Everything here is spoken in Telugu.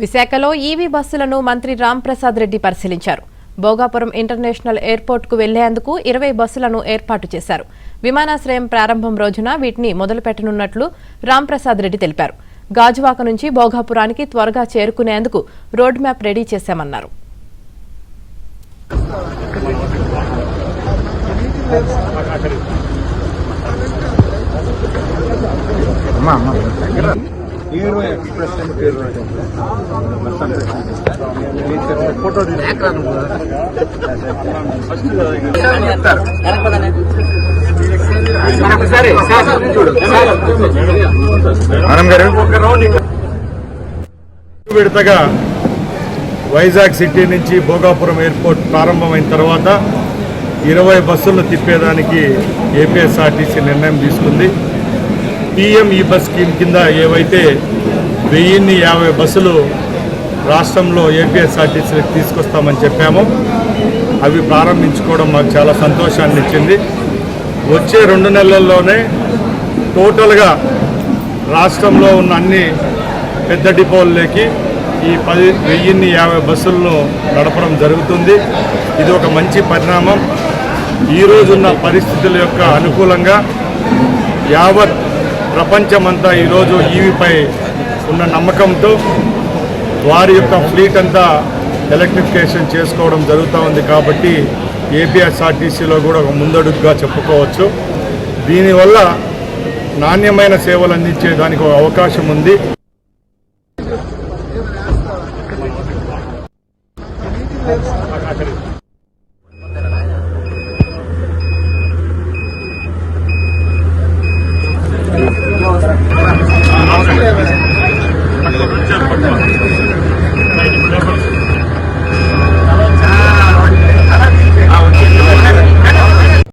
విశాఖలో ఈవీ బస్సులను మంత్రి రాంప్రసాద్ రెడ్డి పరిశీలించారు. భోగాపురం ఇంటర్నేషనల్ ఎయిర్పోర్టుకు వెళ్లేందుకు 20 బస్సులను ఏర్పాటు చేశారు. విమానాశ్రయం ప్రారంభం రోజున వీటిని మొదలుపెట్టనున్నట్లు రాంప్రసాద్ రెడ్డి తెలిపారు. గాజువాక నుంచి భోగాపురానికి త్వరగా చేరుకునేందుకు రోడ్ మ్యాప్ రెడీ చేశామన్నారు. విడతగా వైజాగ్ సిటీ నుంచి భోగాపురం ఎయిర్పోర్ట్ ప్రారంభమైన తర్వాత 20 బస్సులను తిప్పేదానికి ఏపీఎస్ఆర్టీసీ నిర్ణయం తీసుకుంది. పీఎం ఈ బస్ స్కీమ్ కింద ఏవైతే 1050 బస్సులు రాష్ట్రంలో ఏపీఎస్ఆర్టీసీకి తీసుకొస్తామని చెప్పామో అవి ప్రారంభించుకోవడం మాకు చాలా సంతోషాన్ని ఇచ్చింది. వచ్చే 2 నెలల్లోనే టోటల్గా రాష్ట్రంలో ఉన్న అన్ని పెద్ద డిపోల్లోకి ఈ 1050 బస్సులను నడపడం జరుగుతుంది. ఇది ఒక మంచి పరిణామం. ఈరోజున్న పరిస్థితుల యొక్క అనుకూలంగా యావత్ ప్రపంచమంతా ఈరోజు ఈవీపై ఉన్న నమ్మకంతో వారి యొక్క ఫ్లీట్ అంతా ఎలక్ట్రిఫికేషన్ చేసుకోవడం జరుగుతూ ఉంది. కాబట్టి ఏపీఎస్ఆర్టీసీలో కూడా ఒక ముందడుగుగా చెప్పుకోవచ్చు. దీనివల్ల నాణ్యమైన సేవలు అందించేదానికి ఒక అవకాశం ఉంది.